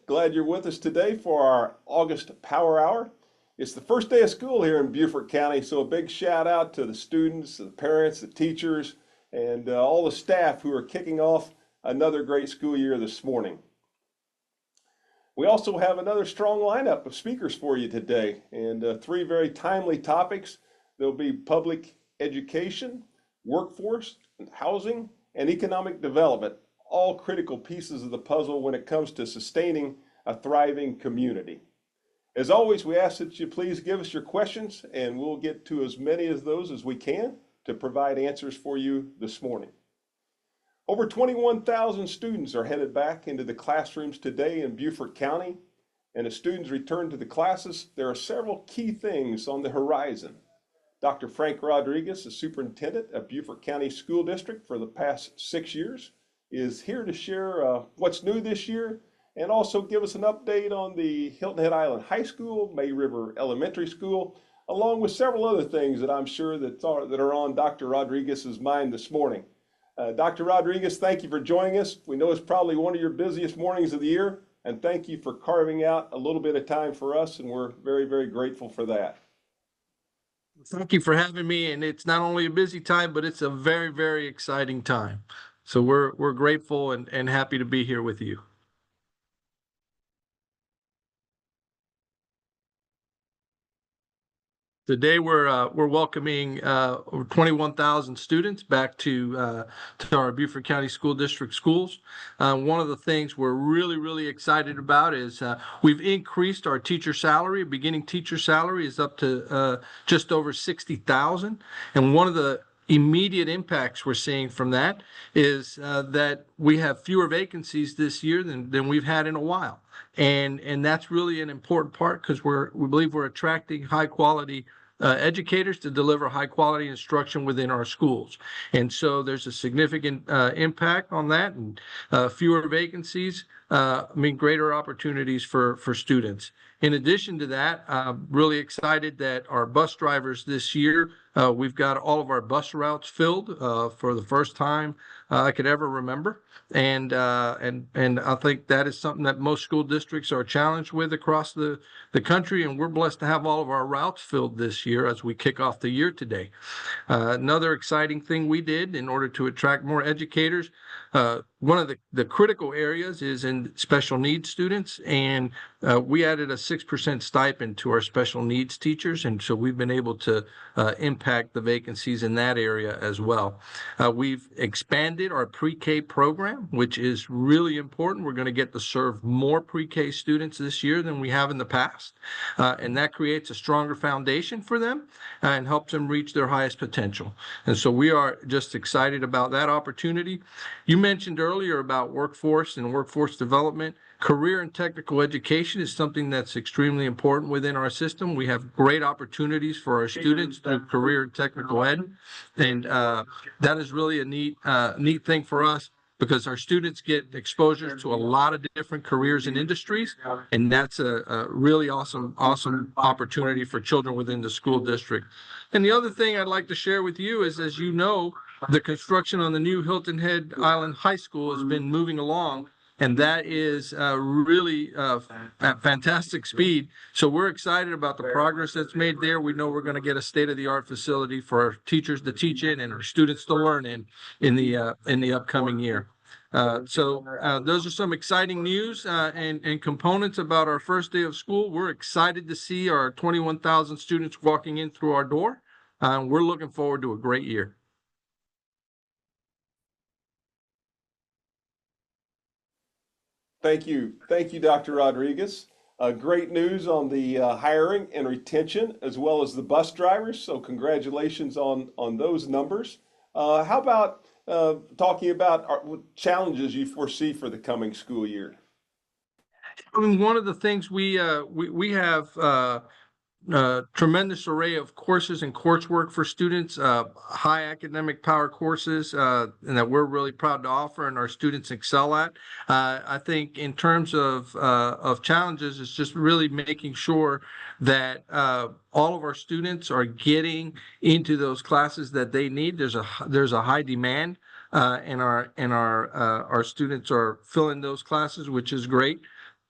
Glad you're with us today for our August Power Hour. It's the first day of school here in Beaufort County, so a big shout out to the students, the parents, the teachers, and all the staff who are kicking off another great school year this morning. We also have another strong lineup of speakers for you today, and three very timely topics. There'll be public education, workforce, housing, and economic development, all critical pieces of the puzzle when it comes to sustaining a thriving community. As always, we ask that you please give us your questions, and we'll get to as many of those as we can to provide answers for you this morning. Over 21,000 students are headed back into the classrooms today in Beaufort County, and as students return to the classes, there are several key things on the horizon. Dr. Frank Rodriguez, the superintendent of Beaufort County School District for the past 6 years, is here to share what's new this year and also give us an update on the Hilton Head Island High School, May River Elementary School, along with several other things that I'm sure that are on Dr. Rodriguez's mind this morning. Dr. Rodriguez, thank you for joining us. We know it's probably one of your busiest mornings of the year, and thank you for carving out a little bit of time for us, and we're very, very grateful for that. Thank you for having me, and it's not only a busy time, but it's a very, very exciting time. So we're grateful and happy to be here with you. Today we're welcoming over 21,000 students back to our Beaufort County School District schools. One of the things we're really excited about is we've increased our teacher salary. Beginning teacher salary is up to just over $60,000, and one of the immediate impacts we're seeing from that is that we have fewer vacancies this year than we've had in a while. And that's really an important part because we believe we're attracting high quality educators to deliver high quality instruction within our schools. And so there's a significant impact on that, and fewer vacancies mean greater opportunities for students. In addition to that, I'm really excited that our bus drivers this year, we've got all of our bus routes filled for the first time I could ever remember. And I think that is something that most school districts are challenged with across the country, and we're blessed to have all of our routes filled this year as we kick off the year today. Another exciting thing we did in order to attract more educators, one of the critical areas is in special needs students, and we added a 6% stipend to our special needs teachers, and so we've been able to impact the vacancies in that area as well. We've expanded our pre-K program, which is really important. We're going to get to serve more pre-K students this year than we have in the past, and that creates a stronger foundation for them and helps them reach their highest potential. And so we are just excited about that opportunity. You mentioned earlier about workforce and workforce development. Career and technical education is something that's extremely important within our system. We have great opportunities for our students through career and technical ed, and that is really a neat thing for us because our students get exposure to a lot of different careers and industries, and that's a really awesome opportunity for children within the school district. And the other thing I'd like to share with you is, as you know, the construction on the new Hilton Head Island High School has been moving along, and that is really at fantastic speed. So we're excited about the progress that's made there. We know we're going to get a state-of-the-art facility for our teachers to teach in and our students to learn in the upcoming year. So those are some exciting news and components about our first day of school. We're excited to see our 21,000 students walking in through our door. We're looking forward to a great year. Thank you, Dr. Rodriguez. Great news on the hiring and retention, as well as the bus drivers. So congratulations on those numbers. How about talking about challenges you foresee for the coming school year? I mean, one of the things we have tremendous array of courses and coursework for students, high academic power courses, and that we're really proud to offer and our students excel at. I think in terms of challenges, it's just really making sure that all of our students are getting into those classes that they need. There's a high demand, and our students are filling those classes, which is great.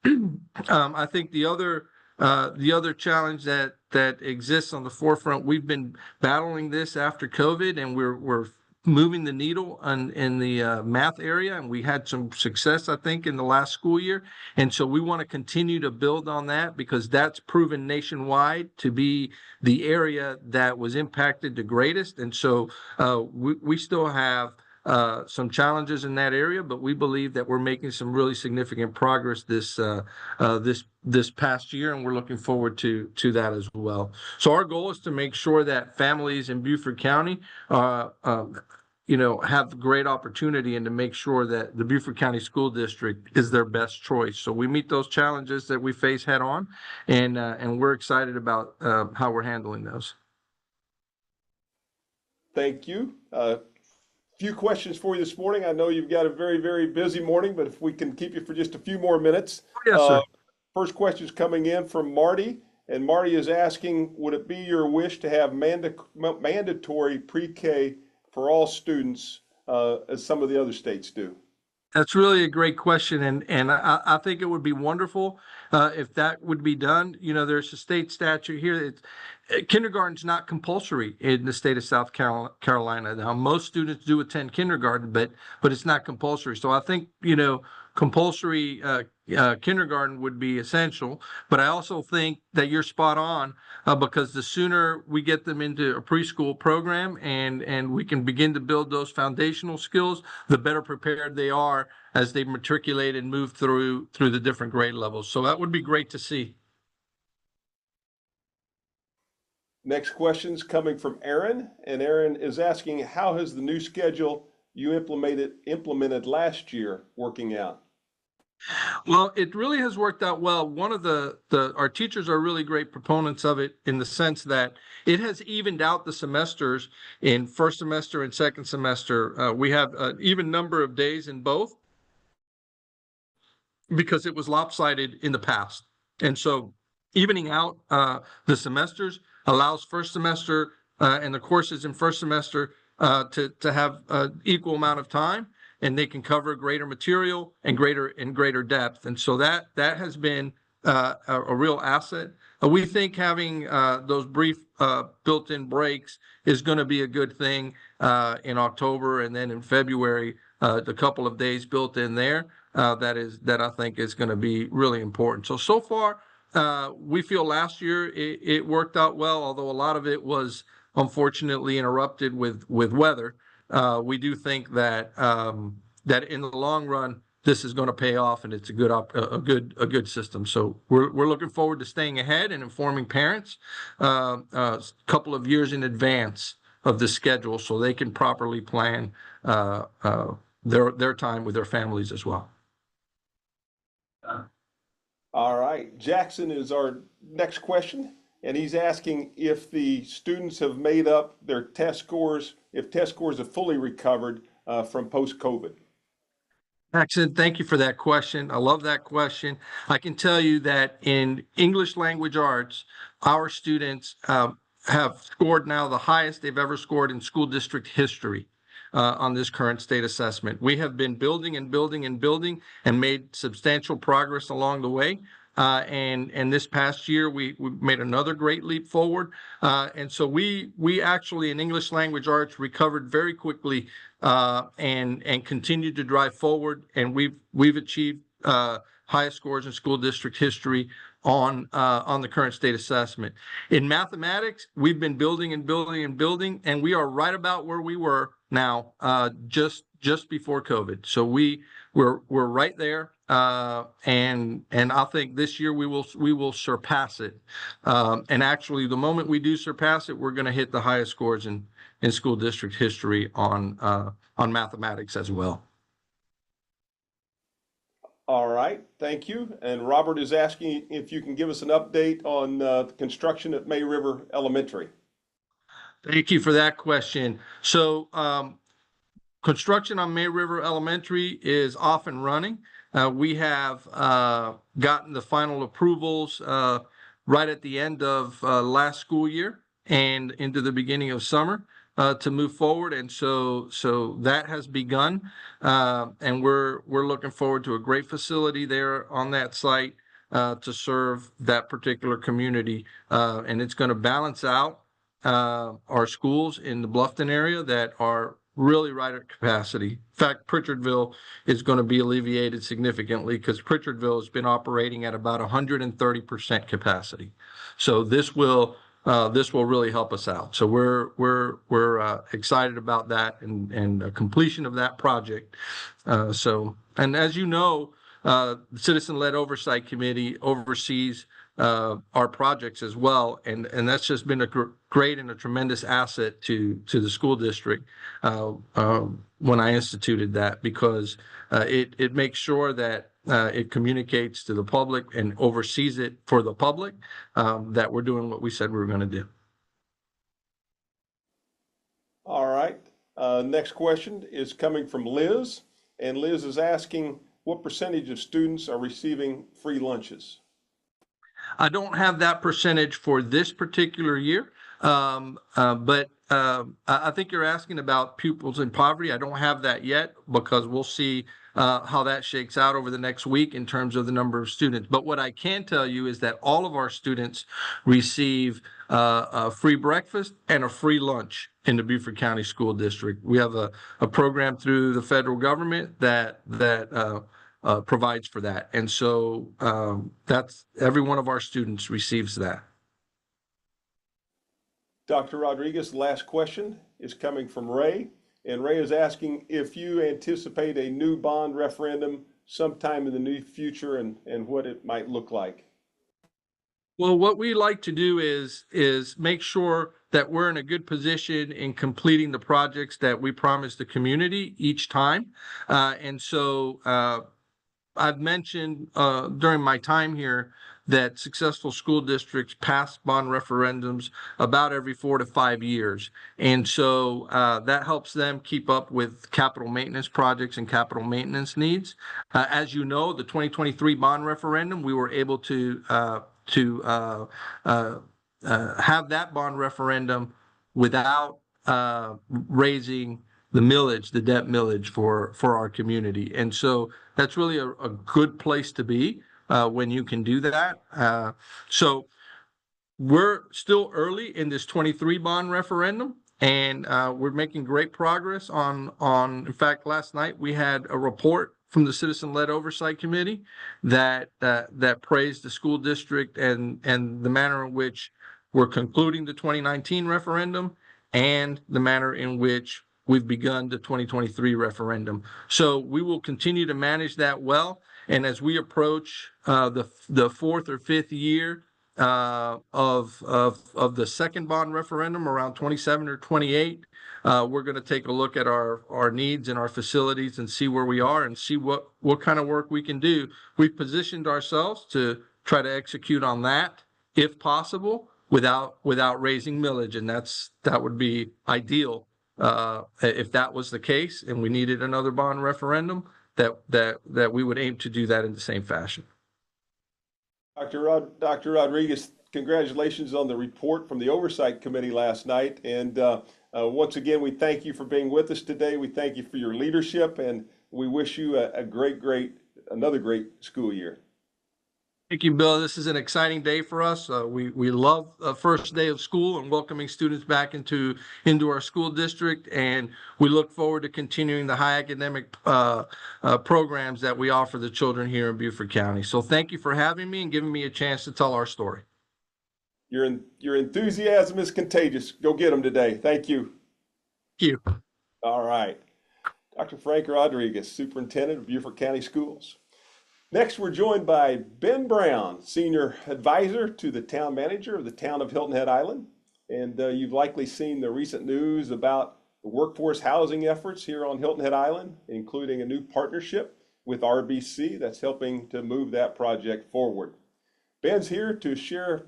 I think the other challenge that exists on the forefront, we've been battling this after COVID, and we're moving the needle in the math area, and we had some success, I think, in the last school year. And so we want to continue to build on that, because that's proven nationwide to be the area that was impacted the greatest. And so we still have some challenges in that area, but we believe that we're making some really significant progress this past year, and we're looking forward to that as well. So our goal is to make sure that families in Beaufort County have great opportunity, and to make sure that the Beaufort County School District is their best choice. So we meet those challenges that we face head on, and we're excited about how we're handling those. Thank you. Few questions for you this morning. I know you've got a very, very busy morning, but if we can keep you for just a few more minutes. Yes, sir. First question is coming in from Marty, and Marty is asking, would it be your wish to have mandatory pre-K for all students, as some of the other states do? That's really a great question, and I think it would be wonderful if that would be done. There's a state statute here. Kindergarten's not compulsory in the state of South Carolina. Now, most students do attend kindergarten, but it's not compulsory. So I think compulsory kindergarten would be essential. But I also think that you're spot on, because the sooner we get them into a preschool program and we can begin to build those foundational skills, the better prepared they are as they matriculate and move through the different grade levels. So that would be great to see. Next question's coming from Aaron, and Aaron is asking, how has the new schedule you implemented last year working out? Well, it really has worked out well. One of our teachers are really great proponents of it, in the sense that it has evened out the semesters in first semester and second semester. We have an even number of days in both, because it was lopsided in the past. And so evening out the semesters allows first semester and the courses in first semester to have an equal amount of time, and they can cover greater material and greater depth. And so that has been a real asset. We think having those brief built-in breaks is going to be a good thing in October, and then in February, the couple of days built in there that I think is going to be really important. So far, we feel last year it worked out well, although a lot of it was unfortunately interrupted with weather. We do think that in the long run, this is going to pay off, and it's a good system. So we're looking forward to staying ahead and informing parents a couple of years in advance of the schedule, so they can properly plan their time with their families as well. All right, Jackson is our next question, and he's asking if the students have made up their test scores, if test scores have fully recovered from post-COVID. Jackson, thank you for that question. I love that question. I can tell you that in English language arts, our students have scored now the highest they've ever scored in school district history on this current state assessment. We have been building and building and building, and made substantial progress along the way. And this past year, we made another great leap forward. And so we actually, in English language arts, recovered very quickly and continued to drive forward. And we've achieved highest scores in school district history on the current state assessment. In mathematics, we've been building and building and building, and we are right about where we were now just before COVID. So we're right there, and I think this year we will surpass it. And actually, the moment we do surpass it, we're going to hit the highest scores in school district history on mathematics as well. All right, thank you. And Robert is asking if you can give us an update on the construction at May River Elementary. Thank you for that question. So construction on May River Elementary is off and running. We have gotten the final approvals right at the end of last school year and into the beginning of summer to move forward. And so that has begun. And we're looking forward to a great facility there on that site. to serve that particular community. And it's going to balance out our schools in the Bluffton area that are really right at capacity. In fact, Pritchardville is going to be alleviated significantly because Pritchardville has been operating at about 130% capacity. So this will really help us out. So we're excited about that and completion of that project. And as you know, the Citizen-Led Oversight Committee oversees our projects as well, and that's just been a great and a tremendous asset to the school district when I instituted that, because it makes sure that it communicates to the public and oversees it for the public, that we're doing what we said we were going to do. All right. Next question is coming from Liz, and Liz is asking what percentage of students are receiving free lunches? I don't have that percentage for this particular year, but I think you're asking about pupils in poverty. I don't have that yet because we'll see how that shakes out over the next week in terms of the number of students. But what I can tell you is that all of our students receive a free breakfast and a free lunch in the Beaufort County School District. We have a program through the federal government that provides for that. And so that's every one of our students receives that. Dr. Rodriguez, last question is coming from Ray. And Ray is asking if you anticipate a new bond referendum sometime in the near future and what it might look like. Well, what we like to do is make sure that we're in a good position in completing the projects that we promise the community each time. And so I've mentioned during my time here that successful school districts pass bond referendums about every 4 to 5 years. And so that helps them keep up with capital maintenance projects and capital maintenance needs. As you know, the 2023 bond referendum, we were able to have that bond referendum without raising the millage, the debt millage for our community. And so that's really a good place to be when you can do that. So we're still early in this 23 bond referendum, and we're making great progress on, in fact, last night we had a report from the Citizen-Led Oversight Committee that praised the school district and the manner in which we're concluding the 2019 referendum and the manner in which we've begun the 2023 referendum. So we will continue to manage that well. And as we approach the fourth or fifth year of the second bond referendum around 27 or 28, we're going to take a look at our needs and our facilities and see where we are and see what kind of work we can do. We've positioned ourselves to try to execute on that if possible without raising millage, and that would be ideal. If that was the case and we needed another bond referendum, that we would aim to do that in the same fashion. Dr. Rodriguez, congratulations on the report from the Oversight Committee last night. And once again, we thank you for being with us today. We thank you for your leadership, and we wish you another great school year. Thank you, Bill. This is an exciting day for us. We love the first day of school and welcoming students back into our school district, and we look forward to continuing the high academic programs that we offer the children here in Beaufort County. So thank you for having me and giving me a chance to tell our story. Your enthusiasm is contagious. Go get them today. Thank you. Thank you. All right. Dr. Frank Rodriguez, Superintendent of Beaufort County Schools. Next, we're joined by Ben Brown, Senior Advisor to the Town Manager of the Town of Hilton Head Island. And you've likely seen the recent news about the workforce housing efforts here on Hilton Head Island, including a new partnership with RBC that's helping to move that project forward. Ben's here to share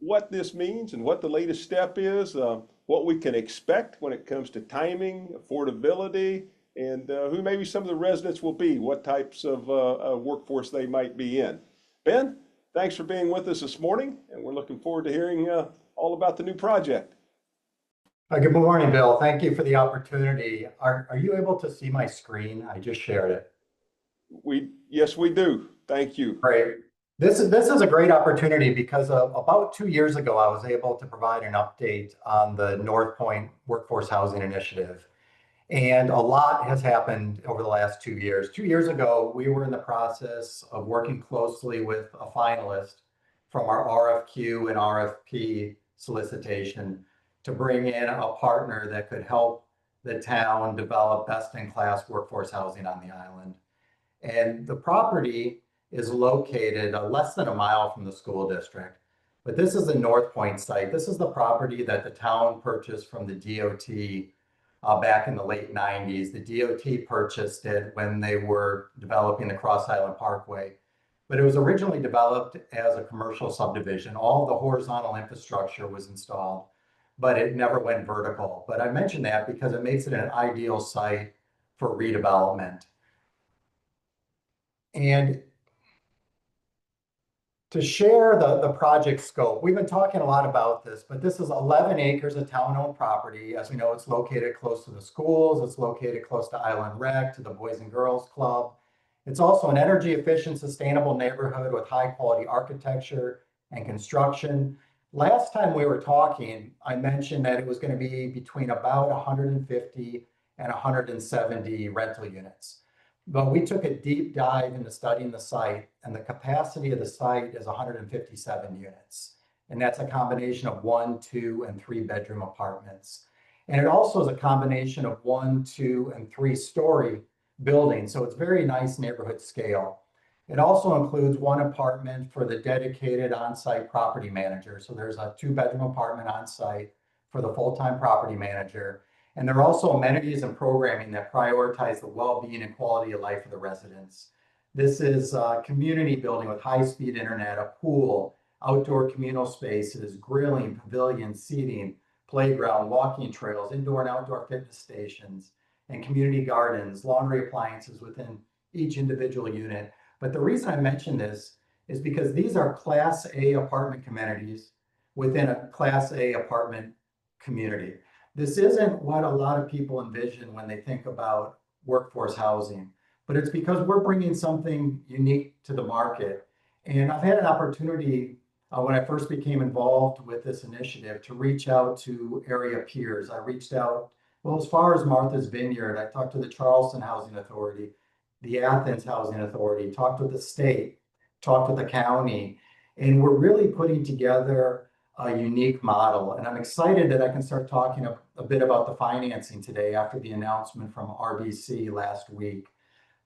what this means and what the latest step is, what we can expect when it comes to timing, affordability, and who maybe some of the residents will be, what types of workforce they might be in. Ben, thanks for being with us this morning, and we're looking forward to hearing all about the new project. Good morning, Bill. Thank you for the opportunity. Are you able to see my screen? I just shared it. Yes, we do. Thank you. Great. This is a great opportunity because about 2 years ago, I was able to provide an update on the North Point Workforce Housing Initiative. And a lot has happened over the last 2 years. 2 years ago, we were in the process of working closely with a finalist from our RFQ and RFP solicitation to bring in a partner that could help the town develop best-in-class workforce housing on the island. And the property is located less than a mile from the school district. But this is the North Point site. This is the property that the town purchased from the DOT back in the late 90s. The DOT purchased it when they were developing the Cross Island Parkway. But it was originally developed as a commercial subdivision. All the horizontal infrastructure was installed, but it never went vertical. But I mention that because it makes it an ideal site for redevelopment. And to share the project scope, we've been talking a lot about this, but this is 11 acres of town-owned property. As we know, it's located close to the schools. It's located close to Island Rec, to the Boys and Girls Club. It's also an energy efficient, sustainable neighborhood with high quality architecture and construction. Last time we were talking, I mentioned that it was going to be between about 150 and 170 rental units. But we took a deep dive into studying the site, and the capacity of the site is 157 units. And that's a combination of 1, 2, and 3 bedroom apartments. And it also is a combination of 1, 2, and 3-story buildings. So it's very nice neighborhood scale. It also includes 1 apartment for the dedicated on-site property manager. So there's a 2-bedroom apartment on site for the full-time property manager. And there are also amenities and programming that prioritize the well-being and quality of life of the residents. This is a community building with high-speed internet, a pool, outdoor communal spaces, grilling, pavilions, seating, playground, walking trails, indoor and outdoor fitness stations, and community gardens, laundry appliances within each individual unit. But the reason I mention this is because these are Class A apartment amenities within a Class A apartment community. This isn't what a lot of people envision when they think about workforce housing, but it's because we're bringing something unique to the market. And I've had an opportunity when I first became involved with this initiative to reach out to area peers. I reached out, well, as far as Martha's Vineyard. I talked to the Charleston Housing Authority, the Athens Housing Authority, talked with the state, talked with the county, and we're really putting together a unique model. And I'm excited that I can start talking a bit about the financing today after the announcement from RBC last week.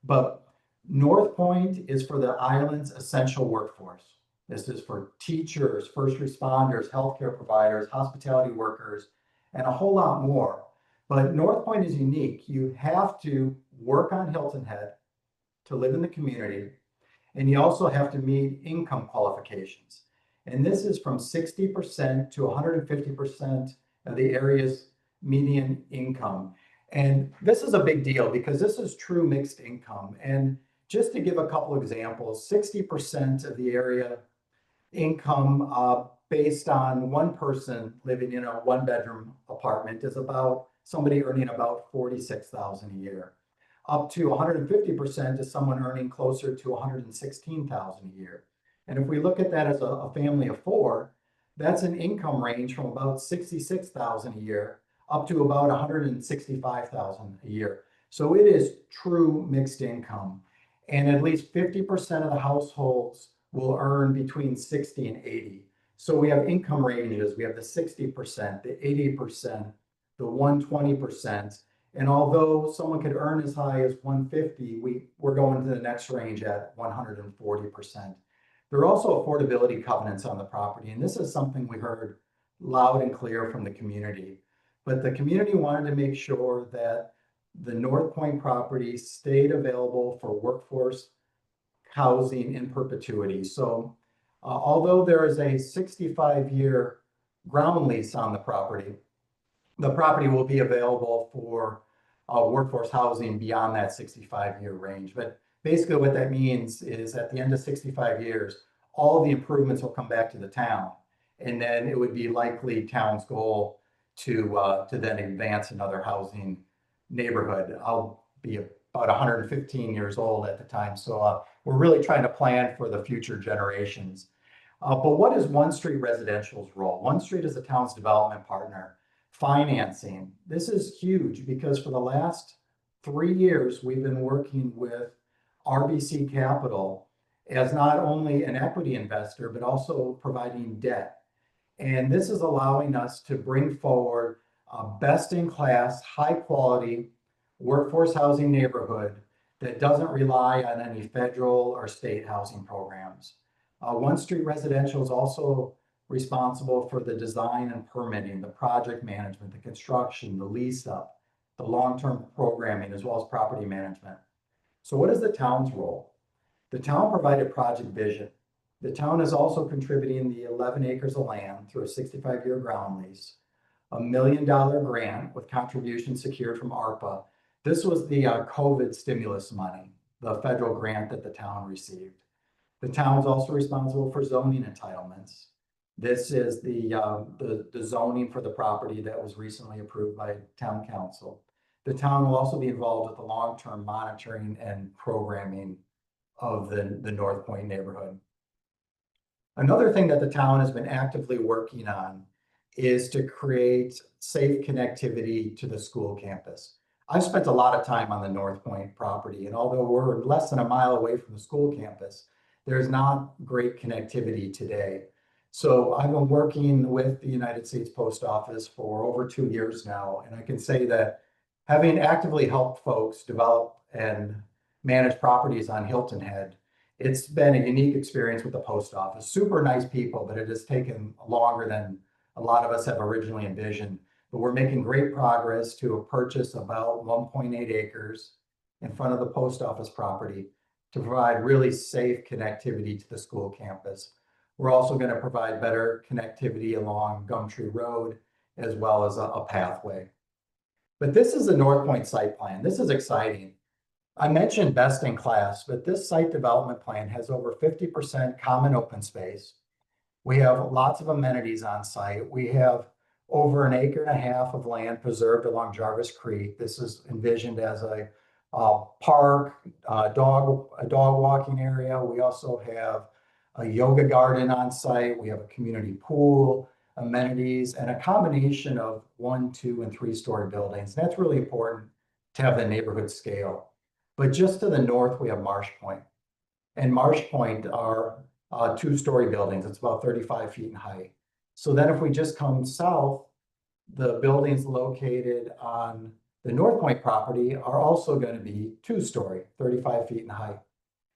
But North Point is for the island's essential workforce. This is for teachers, first responders, healthcare providers, hospitality workers, and a whole lot more. But North Point is unique. You have to work on Hilton Head to live in the community, and you also have to meet income qualifications. And this is from 60% to 150% of the area's median income. And this is a big deal because this is true mixed income. And just to give a couple examples, 60% of the area income based on one person living in a 1-bedroom apartment is about somebody earning about $46,000 a year. Up to 150% is someone earning closer to $116,000 a year. And if we look at that as a family of 4, that's an income range from about $66,000 a year up to about $165,000 a year. So it is true mixed income. And at least 50% of the households will earn between 60 and 80. So we have income ranges. We have the 60%, the 80%, the 120%. And although someone could earn as high as 150, we're going to the next range at 140%. There are also affordability covenants on the property, and this is something we heard loud and clear from the community. But the community wanted to make sure that the North Point property stayed available for workforce housing in perpetuity. So although there is a 65-year ground lease on the property will be available for workforce housing beyond that 65-year range. But basically what that means is at the end of 65 years, all the improvements will come back to the town. And then it would be likely town's goal to then advance another housing neighborhood. I'll be about 115 years old at the time. So we're really trying to plan for the future generations. But what is One Street Residential's role? One Street is the town's development partner. Financing. This is huge because for the last 3 years, we've been working with RBC Capital as not only an equity investor, but also providing debt. And this is allowing us to bring forward a best-in-class, high-quality workforce housing neighborhood that doesn't rely on any federal or state housing programs. One Street Residential is also responsible for the design and permitting, the project management, the construction, the lease up, the long-term programming, as well as property management. So what is the town's role? The town provided project vision. The town is also contributing the 11 acres of land through a 65-year ground lease, $1 million grant with contributions secured from ARPA. This was the COVID stimulus money, the federal grant that the town received. The town is also responsible for zoning entitlements. This is the zoning for the property that was recently approved by town council. The town will also be involved with the long-term monitoring and programming of the North Point neighborhood. Another thing that the town has been actively working on is to create safe connectivity to the school campus. I've spent a lot of time on the North Point property, and although we're less than a mile away from the school campus, there's not great connectivity today. So I've been working with the United States Post Office for over 2 years now, and I can say that having actively helped folks develop and manage properties on Hilton Head, it's been a unique experience with the post office. Super nice people, but it has taken longer than a lot of us have originally envisioned. But we're making great progress to purchase about 1.8 acres in front of the post office property to provide really safe connectivity to the school campus. We're also going to provide better connectivity along Gumtree Road, as well as a pathway. But this is the North Point site plan. This is exciting. I mentioned best in class, but this site development plan has over 50% common open space. We have lots of amenities on site. We have over 1.5 acres of land preserved along Jarvis Creek. This is envisioned as a park, a dog walking area. We also have a yoga garden on site. We have a community pool, amenities, and a combination of 1, 2, and 3-story buildings. That's really important to have the neighborhood scale. But just to the north, we have Marsh Point. And Marsh Point are 2-story buildings. It's about 35 feet in height. So then if we just come south, the buildings located on the North Point property are also going to be 2-story, 35 feet in height.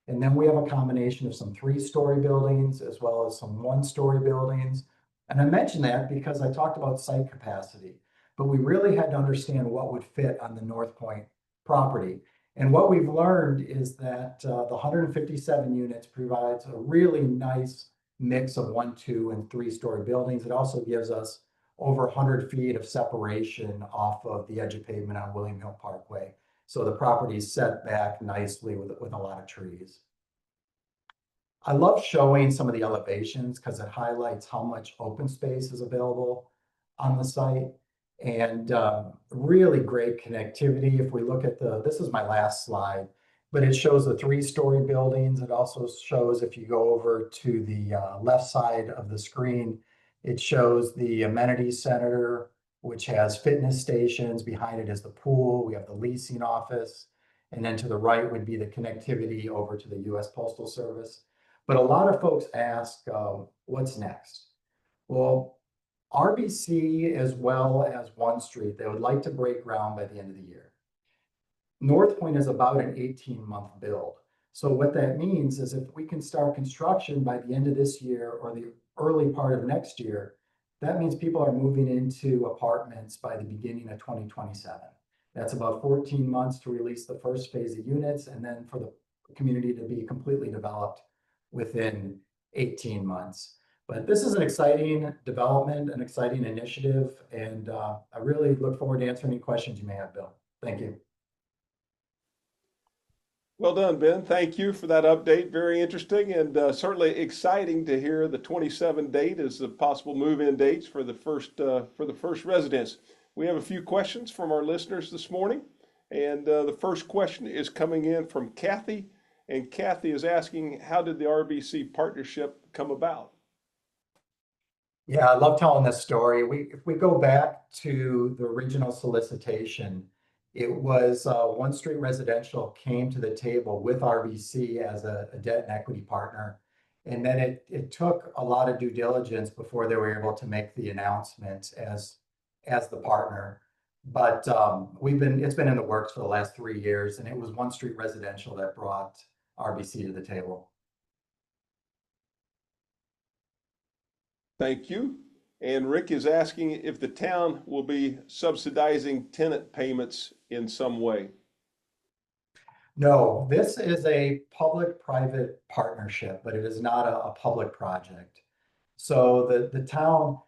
And then we have a combination of some 3-story buildings as well as some 1-story buildings. And I mentioned that because I talked about site capacity, but we really had to understand what would fit on the North Point property. And what we've learned is that the 157 units provides a really nice mix of 1, 2, and 3-story buildings. It also gives us over 100 feet of separation off of the edge of pavement on William Hill Parkway. So the property is set back nicely with a lot of trees. I love showing some of the elevations because it highlights how much open space is available on the site. And really great connectivity. If we look at this is my last slide, but it shows the 3-story buildings. It also shows, if you go over to the left side of the screen, it shows the amenities center, which has fitness stations. Behind it is the pool. We have the leasing office. And then to the right would be the connectivity over to the US Postal Service. But a lot of folks ask, what's next? Well, RBC as well as One Street, they would like to break ground by the end of the year. North Point is about an 18-month build. So what that means is if we can start construction by the end of this year or the early part of next year, that means people are moving into apartments by the beginning of 2027. That's about 14 months to release the first phase of units, and then for the community to be completely developed within 18 months. But this is an exciting development, an exciting initiative, and I really look forward to answering any questions you may have, Bill. Thank you. Well done, Ben. Thank you for that update. Very interesting and certainly exciting to hear the 27 date as the possible move-in dates for the first residents. We have a few questions from our listeners this morning, and the first question is coming in from Kathy, And Kathy is asking, how did the RBC partnership come about? Yeah, I love telling this story. If we go back to the original solicitation, it was One Street Residential came to the table with RBC as a debt and equity partner. And then it took a lot of due diligence before they were able to make the announcement as the partner. But it's been in the works for the last 3 years, and it was One Street Residential that brought RBC to the table. Thank you. And Rick is asking if the town will be subsidizing tenant payments in some way. No, this is a public-private partnership, but it is not a public project. So the town,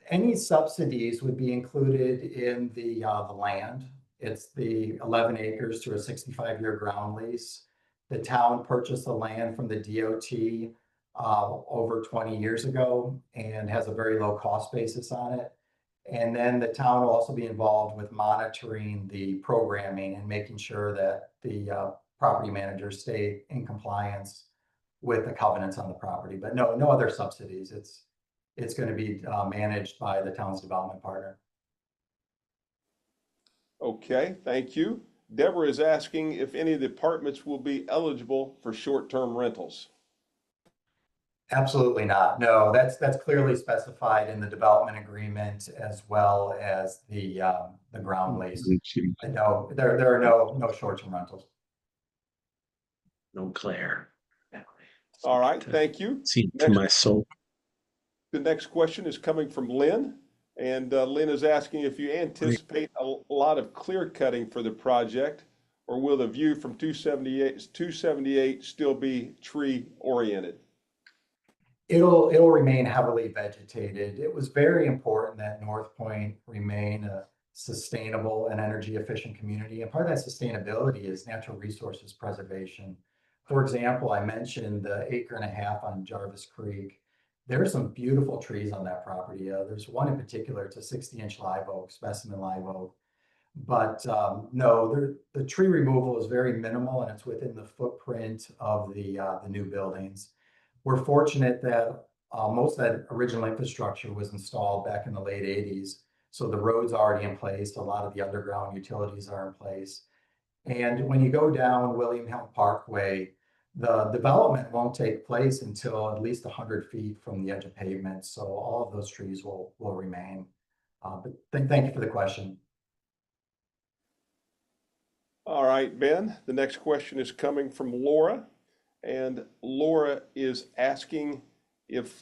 any subsidies would be included in the land. It's the 11 acres to a 65-year ground lease. The town purchased the land from the DOT over 20 years ago and has a very low cost basis on it. And then the town will also be involved with monitoring the programming and making sure that the property managers stay in compliance with the covenants on the property. But no other subsidies. It's going to be managed by the town's development partner. Okay, thank you. Deborah is asking if any of the apartments will be eligible for short-term rentals. Absolutely not. No, that's clearly specified in the development agreement as well as the ground lease. No, there are no short-term rentals. No Claire. All right, thank you. See to my soul. The next question is coming from Lynn, and Lynn is asking if you anticipate a lot of clear cutting for the project, or will the view from 278 still be tree oriented? It'll remain heavily vegetated. It was very important that North Point remain a sustainable and energy efficient community. And part of that sustainability is natural resources preservation. For example, I mentioned the 1.5 acres on Jarvis Creek. There are some beautiful trees on that property. There's one in particular, it's a 60-inch live oak, specimen live oak. But no, the tree removal is very minimal and it's within the footprint of the new buildings. We're fortunate that most of that original infrastructure was installed back in the late 80s. So the road's already in place. A lot of the underground utilities are in place. And when you go down William Hill Parkway, the development won't take place until at least 100 feet from the edge of pavement. So all of those trees will remain. But thank you for the question. All right, Ben, the next question is coming from Laura. And Laura is asking if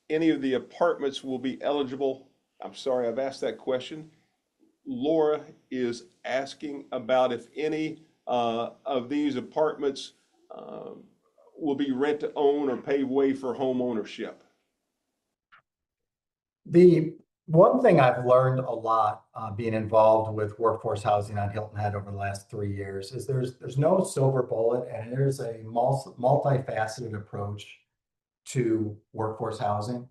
any of the apartments will be eligible. I'm sorry, I've asked that question. Laura is asking about if any of these apartments will be rent to own or pave way for home ownership. The one thing I've learned a lot being involved with workforce housing on Hilton Head over the last 3 years is there's no silver bullet, and there's a multifaceted approach to workforce housing.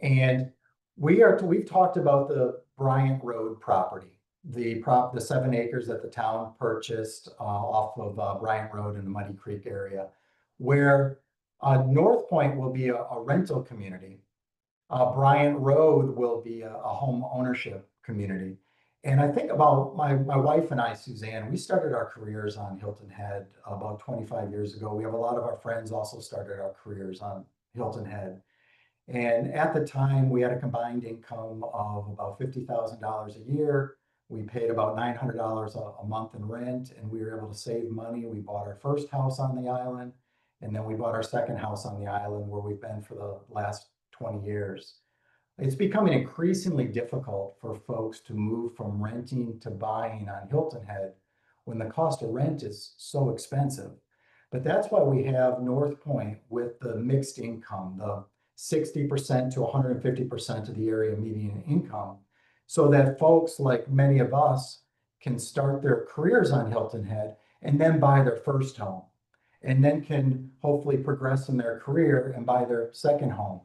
And we've talked about the Bryant Road property, the 7 acres that the town purchased off of Bryant Road in the Muddy Creek area, where North Point will be a rental community. Bryant Road will be a home ownership community. And I think about my wife and I, Suzanne, we started our careers on Hilton Head about 25 years ago. We have a lot of our friends also started our careers on Hilton Head. And at the time, we had a combined income of about $50,000 a year. We paid about $900 a month in rent, and we were able to save money. We bought our first house on the island, and then we bought our second house on the island where we've been for the last 20 years. It's becoming increasingly difficult for folks to move from renting to buying on Hilton Head when the cost of rent is so expensive. But that's why we have North Point with the mixed income, the 60% to 150% of the area median income, so that folks like many of us can start their careers on Hilton Head and then buy their first home, and then can hopefully progress in their career and buy their second home.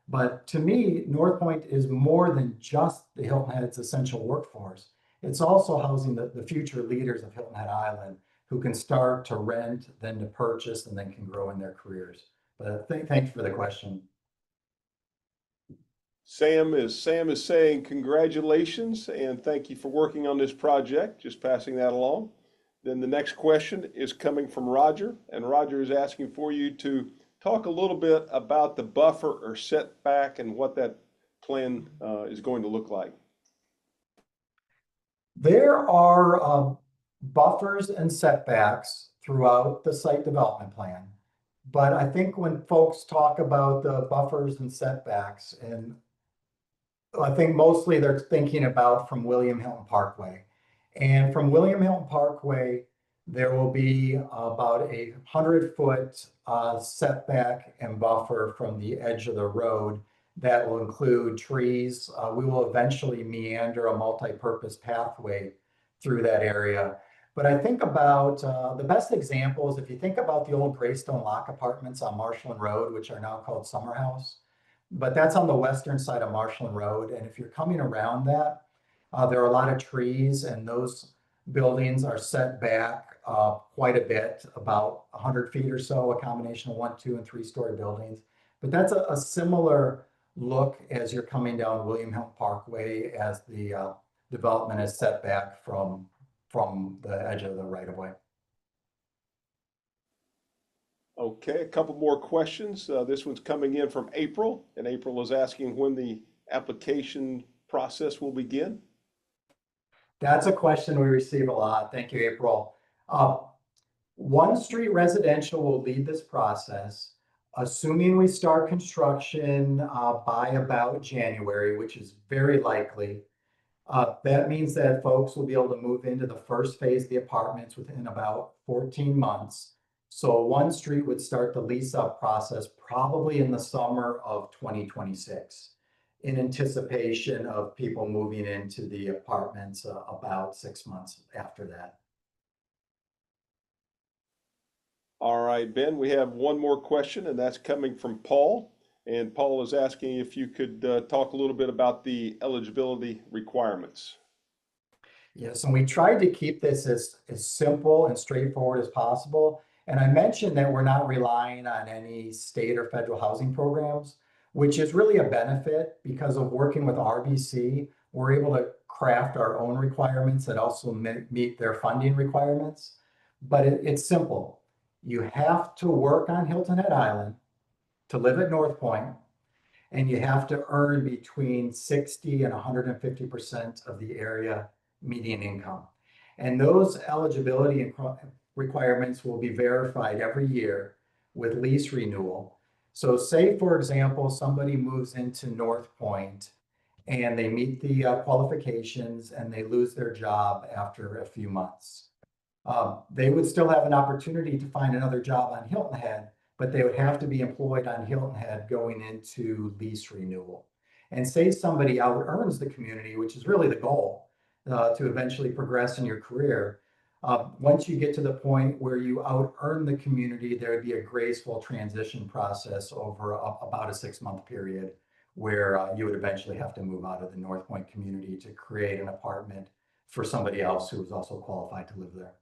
But to me, North Point is more than just the Hilton Head's essential workforce. It's also housing the future leaders of Hilton Head Island, who can start to rent, then to purchase, and then can grow in their careers. But thanks for the question. Sam is saying congratulations and thank you for working on this project, just passing that along. Then the next question is coming from Roger, and Roger is asking for you to talk a little bit about the buffer or setback and what that plan is going to look like. There are buffers and setbacks throughout the site development plan. But I think when folks talk about the buffers and setbacks, and I think mostly they're thinking about from William Hilton Parkway. And from William Hilton Parkway, there will be about 100-foot setback and buffer from the edge of the road that will include trees. We will eventually meander a multi-purpose pathway through that area. But I think about the best example is if you think about the old Greystone Lock Apartments on Marshland Road, which are now called Summer House. But that's on the western side of Marshland Road. And if you're coming around that, there are a lot of trees, and those buildings are set back quite a bit, about 100 feet or so, a combination of 1, 2, and 3-story buildings. But that's a similar look as you're coming down William Hilton Parkway, as the development is set back from the edge of the right-of-way. Okay, a couple more questions. This one's coming in from April, and April is asking when the application process will begin. That's a question we receive a lot. Thank you, April. One Street Residential will lead this process, assuming we start construction by about January, which is very likely. That means that folks will be able to move into the first phase of the apartments within about 14 months. So One Street would start the lease up process probably in the summer of 2026, in anticipation of people moving into the apartments about 6 months after that. All right, Ben, we have one more question, and that's coming from Paul. And Paul is asking if you could talk a little bit about the eligibility requirements. Yes, and we tried to keep this as simple and straightforward as possible. And I mentioned that we're not relying on any state or federal housing programs, which is really a benefit because of working with RBC. We're able to craft our own requirements that also meet their funding requirements. But it's simple. You have to work on Hilton Head Island to live at North Point, and you have to earn between 60 and 150% of the area median income. And those eligibility requirements will be verified every year with lease renewal. So say, for example, somebody moves into North Point and they meet the qualifications and they lose their job after a few months. They would still have an opportunity to find another job on Hilton Head, but they would have to be employed on Hilton Head going into lease renewal. And say somebody out earns the community, which is really the goal, to eventually progress in your career. Once you get to the point where you out earn the community, there would be a graceful transition process over about a 6-month period where you would eventually have to move out of the North Point community to create an apartment for somebody else who is also qualified to live there.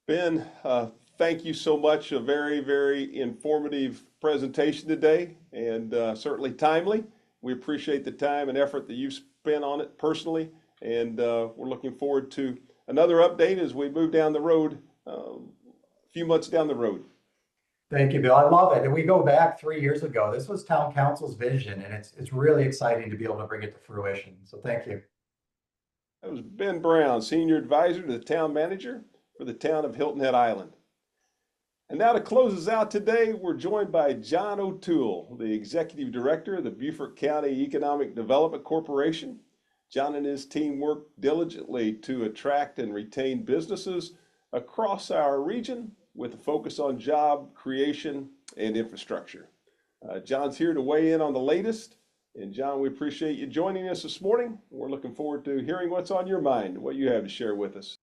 Ben, thank you so much. A very, very informative presentation today, and certainly timely. We appreciate the time and effort that you've spent on it personally, and we're looking forward to another update as we move down the road, a few months down the road. Thank you, Bill. I love it. And we go back 3 years ago. This was Town Council's vision, and it's really exciting to be able to bring it to fruition. So thank you. That was Ben Brown, Senior Advisor to the Town Manager for the town of Hilton Head Island. And now to close us out today, we're joined by John O'Toole, the Executive Director of the Beaufort County Economic Development Corporation. John and his team work diligently to attract and retain businesses across our region with a focus on job creation and infrastructure. John's here to weigh in on the latest. And John, we appreciate you joining us this morning. We're looking forward to hearing what's on your mind, what you have to share with us.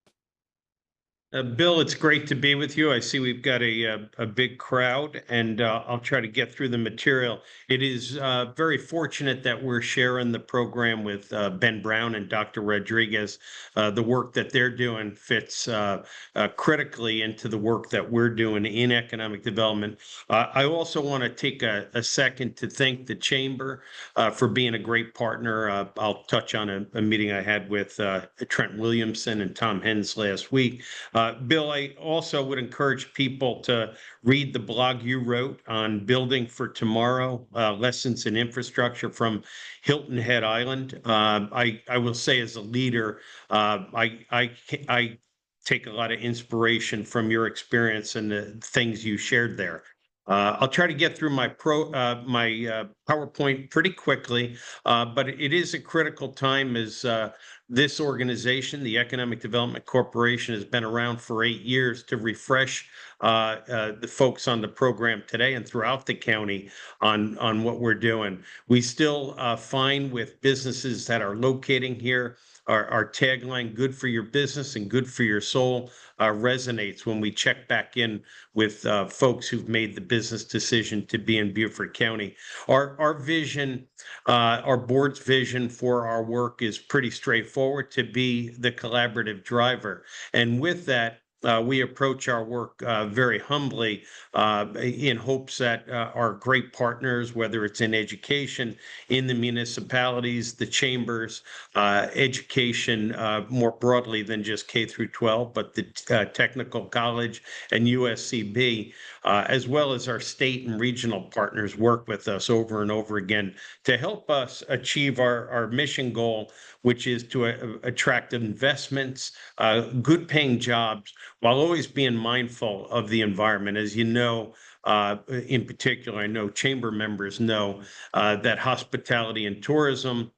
Bill, it's great to be with you. I see we've got a big crowd, and I'll try to get through the material. It is very fortunate that we're sharing the program with Ben Brown and Dr. Rodriguez. The work that they're doing fits critically into the work that we're doing in economic development. I also want to take a second to thank the Chamber for being a great partner. I'll touch on a meeting I had with Trent Williamson and Tom Hens last week. Bill, I also would encourage people to read the blog you wrote on building for tomorrow, lessons in infrastructure from Hilton Head Island. I will say, as a leader, I take a lot of inspiration from your experience and the things you shared there. I'll try to get through my PowerPoint pretty quickly, but it is a critical time as this organization, the Economic Development Corporation, has been around for 8 years to refresh the folks on the program today and throughout the county on what we're doing. We still find with businesses that are locating here, our tagline, good for your business and good for your soul, resonates when we check back in with folks who've made the business decision to be in Beaufort County. Our vision, our board's vision for our work is pretty straightforward: to be the collaborative driver. And with that, we approach our work very humbly in hopes that our great partners, whether it's in education, in the municipalities, the chambers, education more broadly than just K through 12, but the technical college and USCB, as well as our state and regional partners, work with us over and over again to help us achieve our mission goal, which is to attract investments, good paying jobs, while always being mindful of the environment. As you know, in particular, I know chamber members know that hospitality and tourism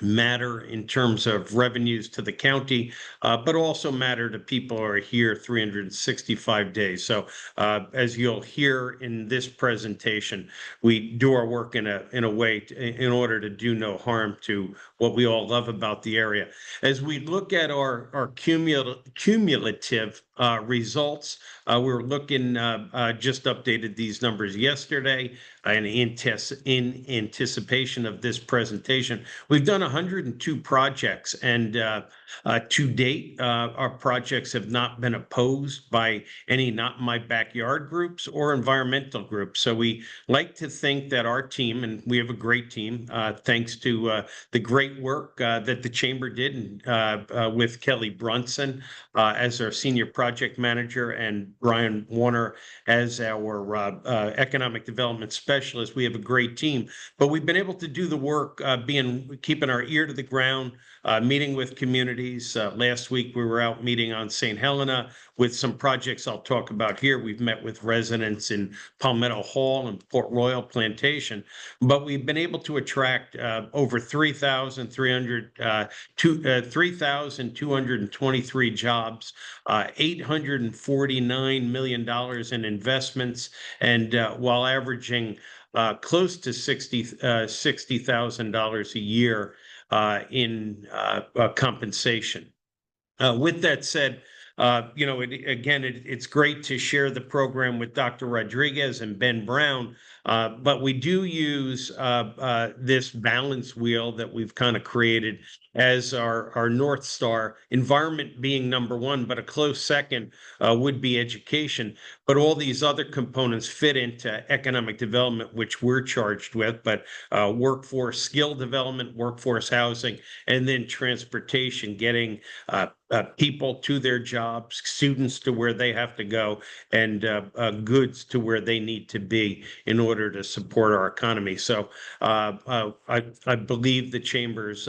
matter in terms of revenues to the county, but also matter to people who are here 365 days. So as you'll hear in this presentation, we do our work in a way in order to do no harm to what we all love about the area. As we look at our cumulative results, we're looking, just updated these numbers yesterday, and in anticipation of this presentation, we've done 102 projects, and to date, our projects have not been opposed by any not in my backyard groups or environmental groups. So we like to think that our team, and we have a great team, thanks to the great work that the chamber did with Kelly Brunson as our senior project manager and Brian Warner as our economic development specialist. We have a great team, but we've been able to do the work, keeping our ear to the ground, meeting with communities. Last week, we were out meeting on St. Helena with some projects I'll talk about here. We've met with residents in Palmetto Hall and Port Royal Plantation, but we've been able to attract over 3,223 jobs, $849 million in investments, and while averaging close to $60,000 a year in compensation. With that said, it's great to share the program with Dr. Rodriguez and Ben Brown, but we do use this balance wheel that we've kind of created as our North Star, environment being number one, but a close second would be education. But all these other components fit into economic development, which we're charged with, but workforce skill development, workforce housing, and then transportation, getting people to their jobs, students to where they have to go, and goods to where they need to be in order to support our economy. So I believe the chambers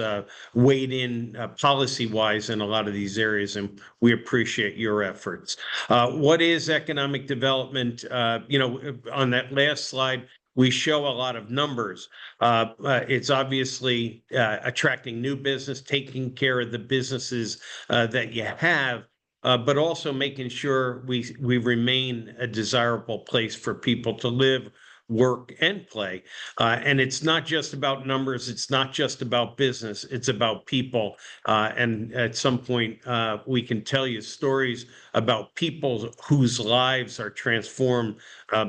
weighed in policy-wise in a lot of these areas, and we appreciate your efforts. What is economic development? On that last slide, we show a lot of numbers. It's obviously attracting new business, taking care of the businesses that you have, but also making sure we remain a desirable place for people to live, work, and play. And it's not just about numbers. It's not just about business. It's about people. And at some point, we can tell you stories about people whose lives are transformed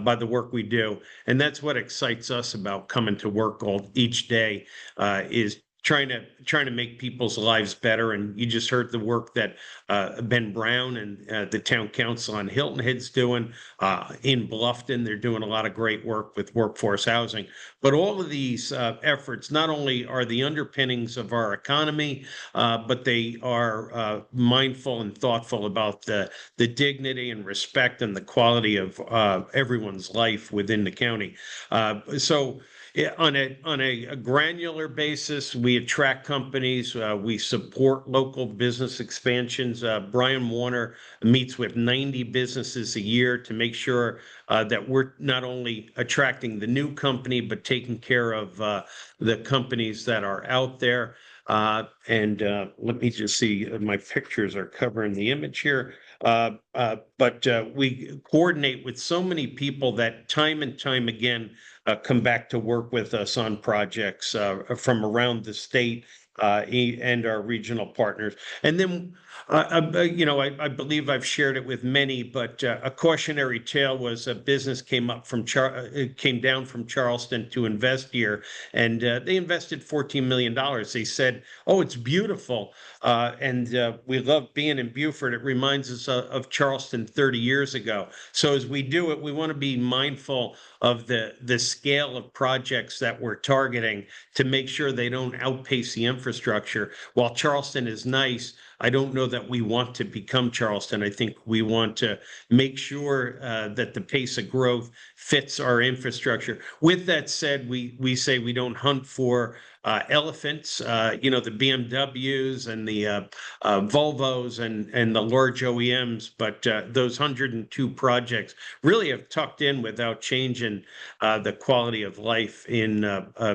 by the work we do. And that's what excites us about coming to work each day, is trying to make people's lives better. And you just heard the work that Ben Brown and the town council on Hilton Head's doing. In Bluffton, they're doing a lot of great work with workforce housing. But all of these efforts not only are the underpinnings of our economy, but they are mindful and thoughtful about the dignity and respect and the quality of everyone's life within the county. So yeah, on a granular basis, we attract companies. We support local business expansions. Brian Warner meets with 90 businesses a year to make sure that we're not only attracting the new company, but taking care of the companies that are out there. And let me just see, my pictures are covering the image here. But we coordinate with so many people that time and time again come back to work with us on projects from around the state and our regional partners. And then, I believe I've shared it with many, but a cautionary tale was a business came down from Charleston to invest here, and they invested $14 million. They said, "Oh, it's beautiful, and we love being in Beaufort. It reminds us of Charleston 30 years ago." So as we do it, we want to be mindful of the scale of projects that we're targeting to make sure they don't outpace the infrastructure. While Charleston is nice, I don't know that we want to become Charleston. I think we want to make sure that the pace of growth fits our infrastructure. With that said, we say we don't hunt for elephants, the BMWs and the Volvos and the large OEMs, but those 102 projects really have tucked in without changing the quality of life in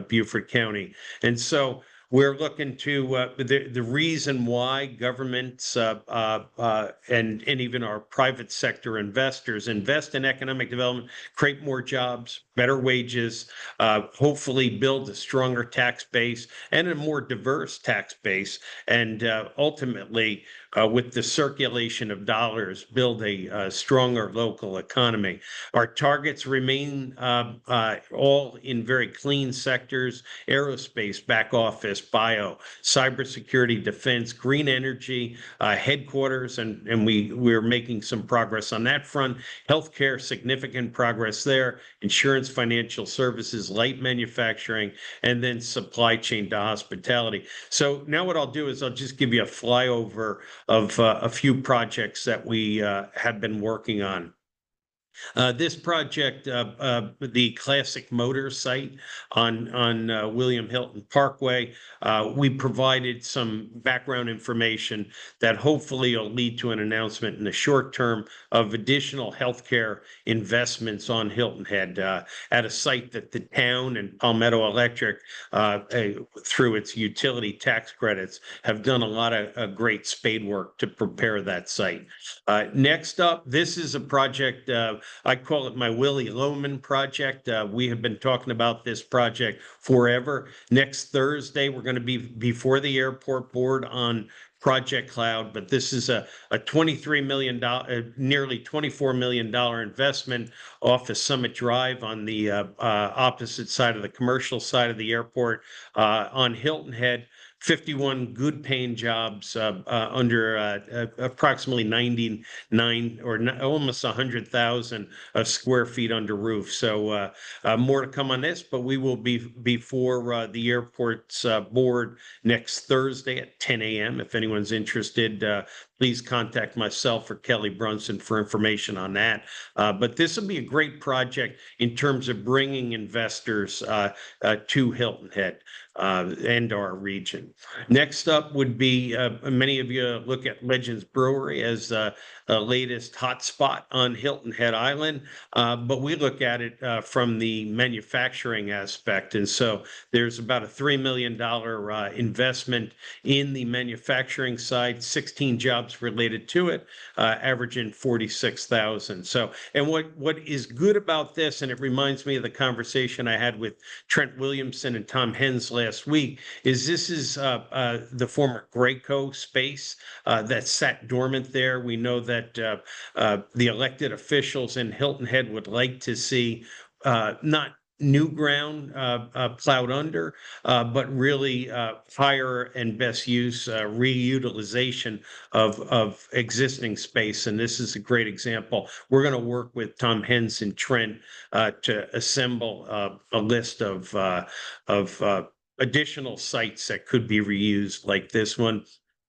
Beaufort County. And so we're looking to the reason why governments and even our private sector investors invest in economic development, create more jobs, better wages, hopefully build a stronger tax base and a more diverse tax base, and ultimately, with the circulation of dollars, build a stronger local economy. Our targets remain all in very clean sectors: aerospace, back office, bio, cybersecurity, defense, green energy, headquarters, and we're making some progress on that front. Healthcare, significant progress there. Insurance, financial services, light manufacturing, and then supply chain to hospitality. So now what I'll do is I'll just give you a flyover of a few projects that we have been working on. This project, the Classic Motors site on William Hilton Parkway, we provided some background information that hopefully will lead to an announcement in the short term of additional healthcare investments on Hilton Head at a site that the town and Palmetto Electric, through its utility tax credits, have done a lot of great spade work to prepare that site. Next up, this is a project I call it my Willie Loman project. We have been talking about this project forever. Next Thursday, we're going to be before the airport board on Project Cloud, but this is a $23 million, nearly $24 million investment off of Summit Drive on the opposite side of the commercial side of the airport on Hilton Head. 51 good paying jobs under approximately 99 or almost 100,000 square feet under roof. So more to come on this, but we will be before the airport's board next Thursday at 10 a.m. If anyone's interested, please contact myself or Kelly Brunson for information on that. But this will be a great project in terms of bringing investors to Hilton Head and our region. Next up would be, many of you look at Legends Brewery as the latest hotspot on Hilton Head Island, but we look at it from the manufacturing aspect. And so there's about a $3 million investment in the manufacturing side, 16 jobs jobs related to it, averaging 46,000. So, and what is good about this, and it reminds me of the conversation I had with Trent Williamson and Tom Hens last week, is this is the former Graco space that sat dormant there. We know that the elected officials in Hilton Head would like to see not new ground plowed under, but really higher and best use reutilization of existing space. And this is a great example. We're going to work with Tom Hens and Trent to assemble a list of additional sites that could be reused like this one.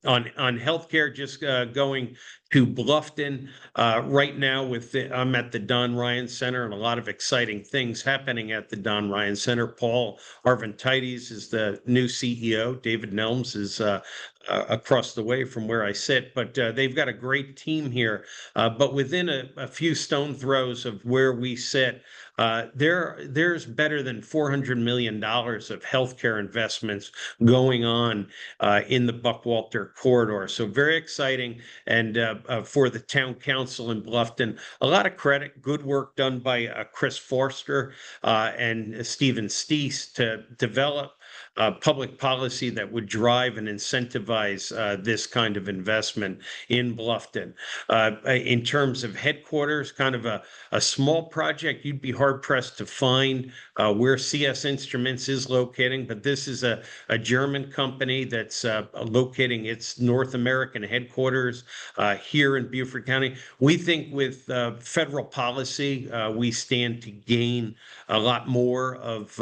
On healthcare, just going to Bluffton right now. I'm at the Don Ryan Center, and a lot of exciting things happening at the Don Ryan Center. Paul Arventites is the new CEO. David Nelms is across the way from where I sit, but they've got a great team here. But within a few stone throws of where we sit, there's better than $400 million of healthcare investments going on in the Buckwalter corridor. So very exciting. And for the town council in Bluffton, a lot of credit, good work done by Chris Forster and Stephen Steese to develop public policy that would drive and incentivize this kind of investment in Bluffton. In terms of headquarters, kind of a small project, you'd be hard pressed to find where CS Instruments is locating, but this is a German company that's locating its North American headquarters here in Beaufort County. We think with federal policy, we stand to gain a lot more of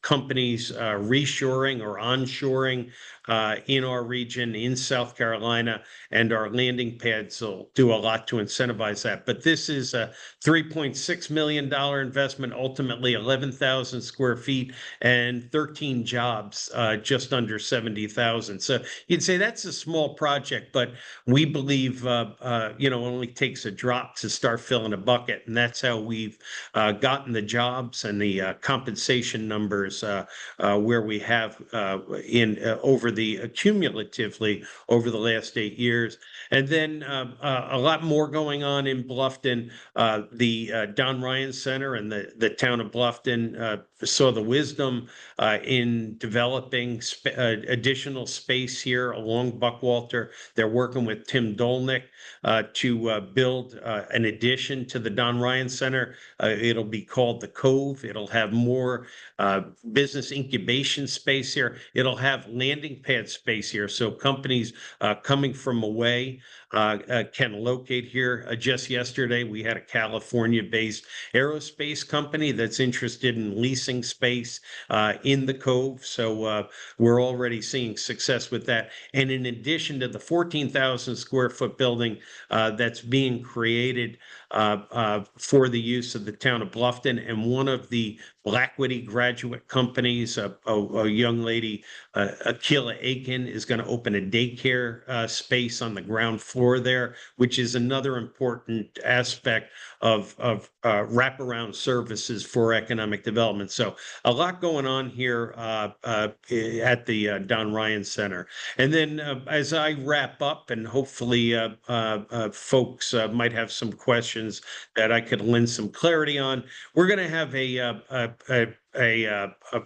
companies reshoring or onshoring in our region in South Carolina, and our landing pads will do a lot to incentivize that. But this is a $3.6 million investment, ultimately 11,000 square feet and 13 jobs, just under 70,000. So you'd say that's a small project, but we believe, it only takes a drop to start filling a bucket. And that's how we've gotten the jobs and the compensation numbers where we have over the cumulatively over the last 8 years. And then a lot more going on in Bluffton. The Don Ryan Center and the town of Bluffton saw the wisdom in developing additional space here along Buckwalter. They're working with Tim Dolnick to build an addition to the Don Ryan Center. It'll be called the Cove. It'll have more business incubation space here. It'll have landing pad space here, so companies coming from away can locate here. Just yesterday, we had a California-based aerospace company that's interested in leasing space in the Cove. So we're already seeing success with that. And in addition to the 14,000 square foot building that's being created for the use of the town of Bluffton, and one of the Blackwitty graduate companies, a young lady, Akila Aiken, is going to open a daycare space on the ground floor there, which is another important aspect of wraparound services for economic development. So a lot going on here at the Don Ryan Center. And then as I wrap up, and hopefully folks might have some questions that I could lend some clarity on, we're going to have a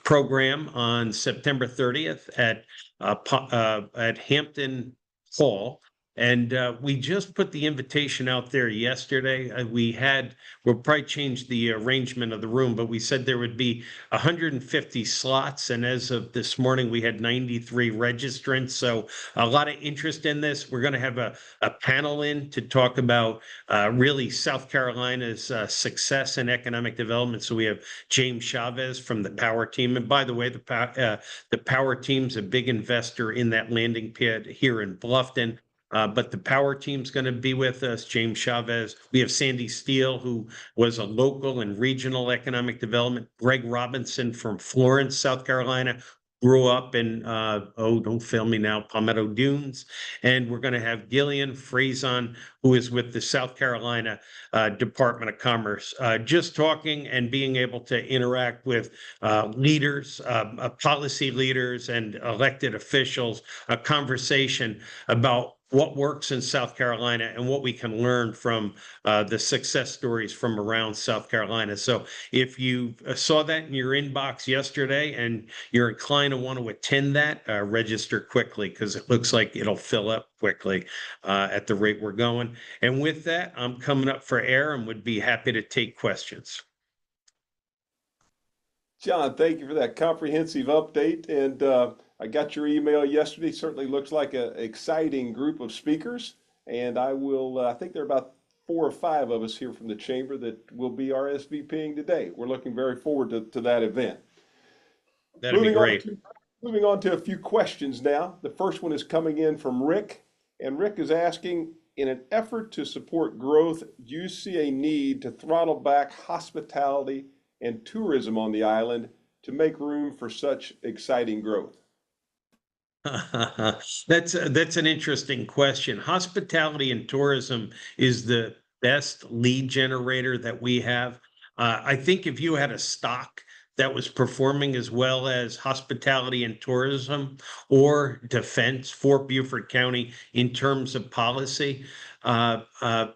program on September 30th at Hampton Hall. And we just put the invitation out there yesterday. We'll probably change the arrangement of the room, but we said there would be 150 slots. And as of this morning, we had 93 registrants. So a lot of interest in this. We're going to have a panel in to talk about really South Carolina's success in economic development. So we have James Chavez from the Power Team. And by the way, the Power Team's a big investor in that landing pad here in Bluffton. But the Power Team's going to be with us, James Chavez. We have Sandy Steele, who was a local and regional economic development. Greg Robinson from Florence, South Carolina, grew up in, don't fail me now, Palmetto Dunes. And we're going to have Gillian Frazon, who is with the South Carolina Department of Commerce, just talking and being able to interact with leaders, policy leaders and elected officials, a conversation about what works in South Carolina and what we can learn from the success stories from around South Carolina. So if you saw that in your inbox yesterday and you're inclined to want to attend that, register quickly because it looks like it'll fill up quickly at the rate we're going. And with that, I'm coming up for air and would be happy to take questions. John, thank you for that comprehensive update. And I got your email yesterday. Certainly looks like an exciting group of speakers. And I think there are about 4 or 5 of us here from the chamber that will be RSVPing today. We're looking very forward to that event. That'd be Moving on great. to, moving on to a few questions now. The first one is coming in from Rick. And Rick is asking, in an effort to support growth, do you see a need to throttle back hospitality and tourism on the island to make room for such exciting growth? That's an interesting question. Hospitality and tourism is the best lead generator that we have. I think if you had a stock that was performing as well as hospitality and tourism or defense for Beaufort County in terms of policy, uh, uh,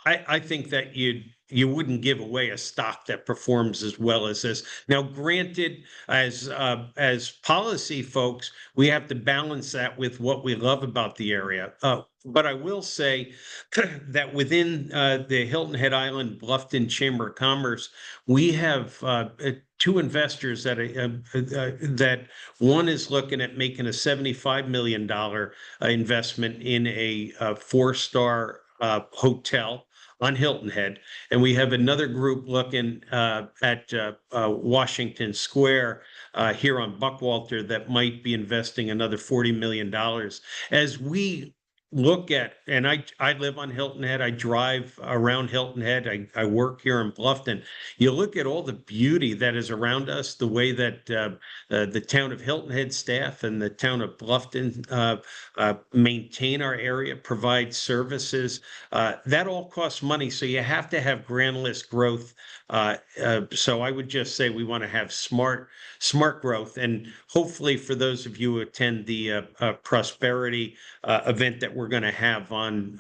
I think that you wouldn't give away a stock that performs as well as this. Now, granted, as policy folks, we have to balance that with what we love about the area. But I will say that within the Hilton Head Island Bluffton Chamber of Commerce, we have two investors that one is looking at making a $75 million investment in a 4-star hotel on Hilton Head, and we have another group looking at Washington Square here on Buckwalter that might be investing another $40 million. As we look at, and I live on Hilton Head, I drive around Hilton Head, I work here in Bluffton. You look at all the beauty that is around us, the way that the town of Hilton Head staff and the town of Bluffton maintain our area, provide services. That all costs money, so you have to have grand list growth. So I would just say we want to have smart growth, and hopefully for those of you who attend the prosperity event that we're going to have on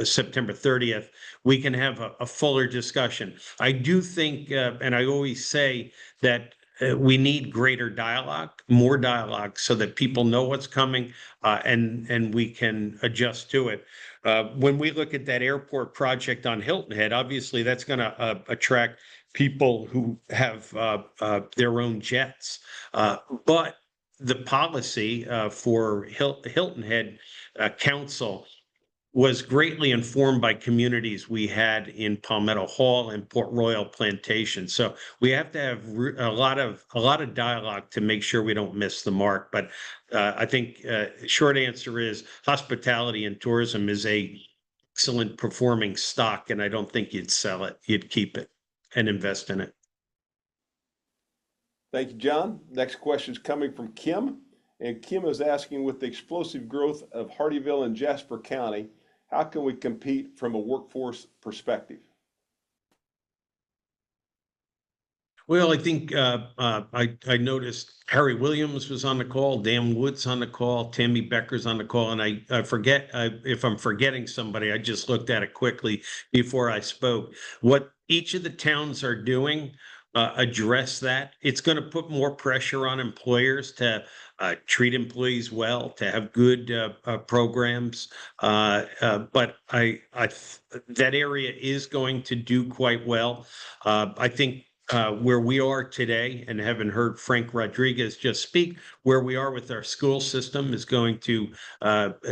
September 30th, we can have a fuller discussion. I do think, and I always say that we need greater dialogue, more dialogue, so that people know what's coming and we can adjust to it. When we look at that airport project on Hilton Head, obviously that's going to attract people who have their own jets. But the policy for Hilton Head Council was greatly informed by communities we had in Palmetto Hall and Port Royal Plantation. So we have to have a lot of dialogue to make sure we don't miss the mark. But I think short answer is hospitality and tourism is a excellent performing stock, and I don't think you'd sell it. You'd keep it and invest in it. Thank you, John. Next question is coming from Kim. And Kim is asking, with the explosive growth of Hardeeville and Jasper County, how can we compete from a workforce perspective? Well, I think I noticed Harry Williams was on the call, Dan Woods on the call, Tammy Becker's on the call, and I forget if I'm forgetting somebody. I just looked at it quickly before I spoke. What each of the towns are doing address that. It's going to put more pressure on employers to treat employees well, to have good programs. But that area is going to do quite well. I think where we are today, and having heard Frank Rodriguez just speak, where we are with our school system is going to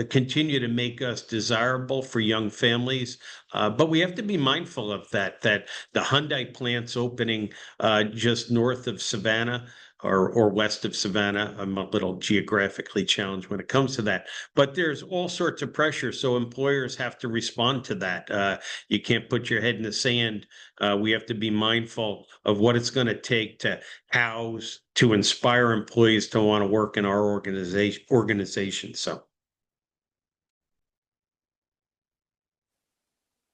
continue to make us desirable for young families. But we have to be mindful of that the Hyundai plant's opening just north of Savannah or west of Savannah. I'm a little geographically challenged when it comes to that, but there's all sorts of pressure. So employers have to respond to that. You can't put your head in the sand. We have to be mindful of what it's going to take to house, to inspire employees to want to work in our organization. So.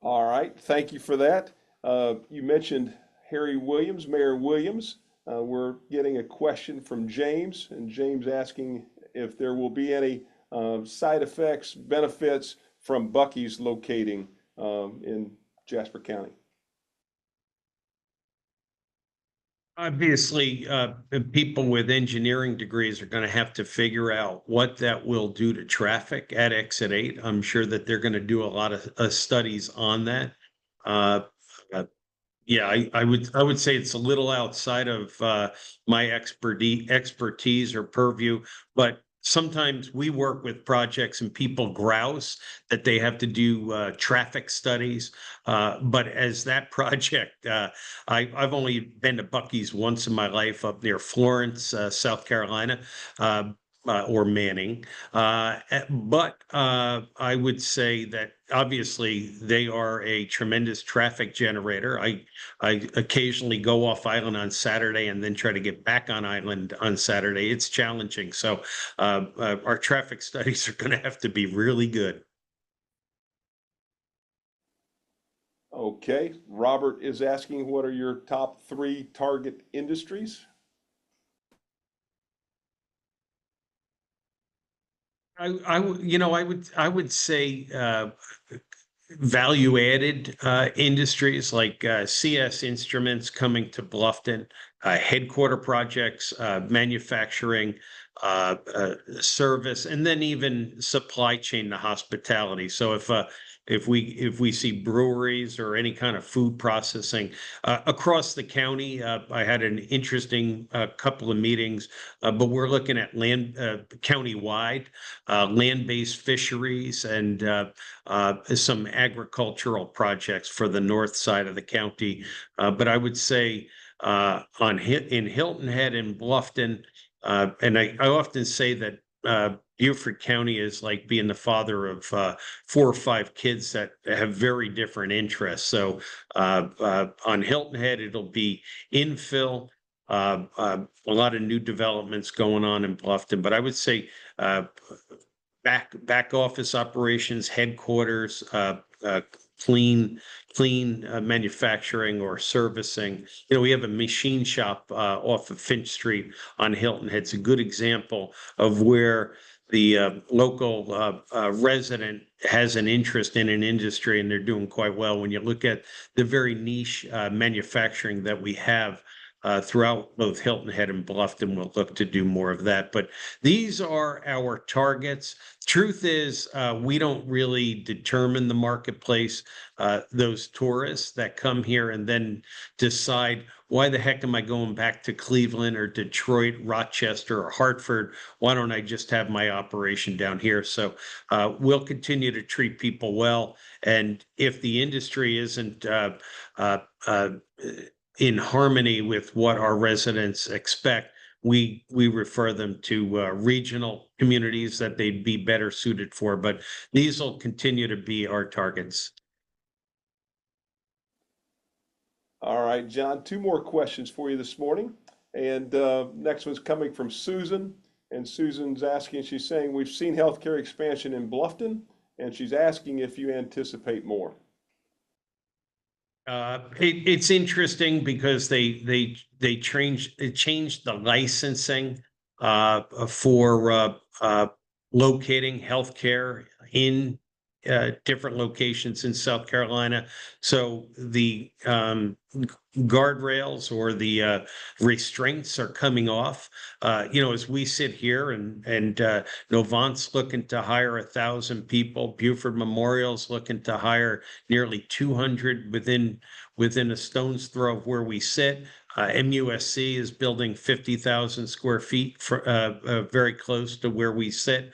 All right, thank you for that. You mentioned Harry Williams, Mayor Williams. We're getting a question from James, and James asking if there will be any side effects, benefits from Bucky's locating in Jasper County? Obviously, people with engineering degrees are going to have to figure out what that will do to traffic at Exit 8. I'm sure that they're going to do a lot of studies on that. Uh, uh, yeah, I would say it's a little outside of my expertise or purview, but sometimes we work with projects and people grouse that they have to do traffic studies. But as that project, I've only been to Bucky's once in my life up near Florence, South Carolina. Or Manning. But I would say that obviously they are a tremendous traffic generator. I occasionally go off island on Saturday and then try to get back on island on Saturday. It's challenging. So our traffic studies are going to have to be really good. Okay, Robert is asking, what are your top 3 target industries? I would say value added industries like CS Instruments coming to Bluffton, headquarter projects, manufacturing, service, and then even supply chain to hospitality. So if we see breweries or any kind of food processing across the county, I had an interesting couple of meetings, but we're looking at land county-wide, land-based fisheries and some agricultural projects for the north side of the county. But I would say in Hilton Head and Bluffton, and I often say that Beaufort County is like being the father of 4 or 5 kids that have very different interests. So on Hilton Head, it'll be infill. A lot of new developments going on in Bluffton, but I would say back office operations, headquarters, uh, clean manufacturing or servicing. We have a machine shop off of Finch Street on Hilton Head. It's a good example of where the local resident has an interest in an industry and they're doing quite well. When you look at the very niche manufacturing that we have throughout both Hilton Head and Bluffton, we'll look to do more of that. But these are our targets. Truth is, we don't really determine the marketplace. Those tourists that come here and then decide, why the heck am I going back to Cleveland or Detroit, Rochester, or Hartford? Why don't I just have my operation down here? So we'll continue to treat people well. And if the industry isn't in harmony with what our residents expect, we refer them to regional communities that they'd be better suited for. But these will continue to be our targets. All right, John, 2 more questions for you this morning. And next one's coming from Susan. And Susan's asking, she's saying, we've seen healthcare expansion in Bluffton, and she's asking if you anticipate more. It's interesting because they changed the licensing for locating healthcare in different locations in South Carolina. So the guardrails or the restraints are coming off. As we sit here and Novant's looking to hire 1,000 people, Buford Memorial's looking to hire nearly 200 within a stone's throw of where we sit. MUSC is building 50,000 square feet very close to where we sit.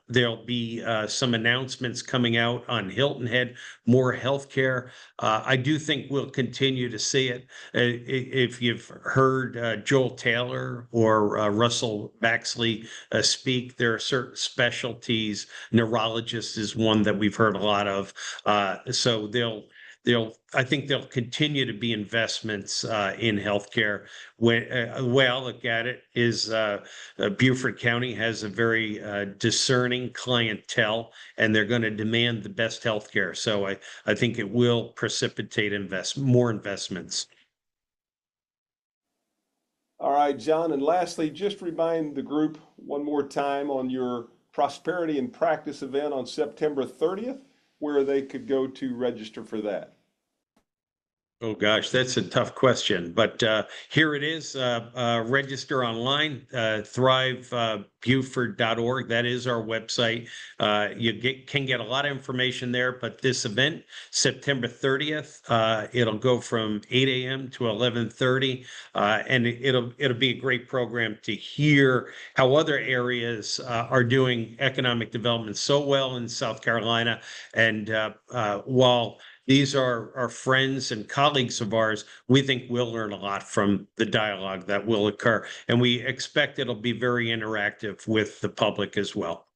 There'll be some announcements coming out on Hilton Head, more healthcare. I do think we'll continue to see it. If you've heard Joel Taylor or Russell Baxley speak, there are certain specialties. Neurologist is one that we've heard a lot of. So I think there'll continue to be investments in healthcare. The way I look at it is Beaufort County has a very discerning clientele, and they're going to demand the best healthcare. So I think it will precipitate more investments. All right, John, and lastly, just remind the group one more time on your Prosperity and Practice event on September 30th, where they could go to register for that. Oh gosh, that's a tough question, but here it is. Register online, thrivebuford.org. That is our website. Can get a lot of information there, but this event, September 30th, it'll go from 8 a.m. to 11:30, and it'll be a great program to hear how other areas are doing economic development so well in South Carolina. And while these are our friends and colleagues of ours, we think we'll learn a lot from the dialogue that will occur. And we expect it'll be very interactive with the public as well.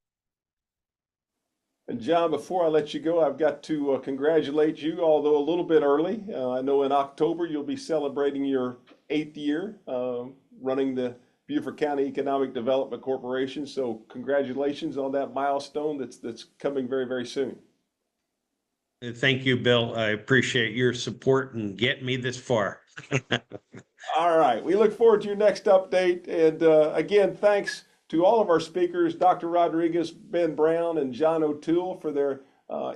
And John, before I let you go, I've got to congratulate you, although a little bit early. I know in October you'll be celebrating your 8th year running the Beaufort County Economic Development Corporation. So congratulations on that milestone that's coming very, very soon. Thank you, Bill. I appreciate your support and getting me this far. All right. We look forward to your next update. And again, thanks to all of our speakers, Dr. Rodriguez, Ben Brown, and John O'Toole for their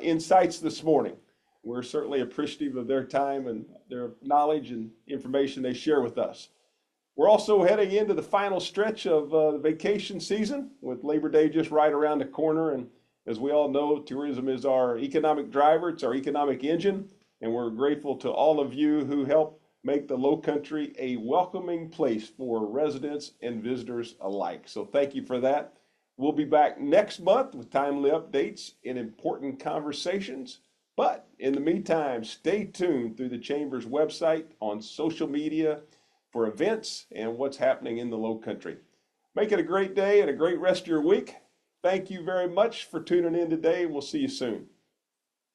insights this morning. We're certainly appreciative of their time and their knowledge and information they share with us. We're also heading into the final stretch of the vacation season with Labor Day just right around the corner. And as we all know, tourism is our economic driver. It's our economic engine. And we're grateful to all of you who help make the Lowcountry a welcoming place for residents and visitors alike. So thank you for that. We'll be back next month with timely updates and important conversations. But in the meantime, stay tuned through the Chamber's website, on social media for events and what's happening in the Lowcountry. Make it a great day and a great rest of your week. Thank you very much for tuning in today. We'll see you soon.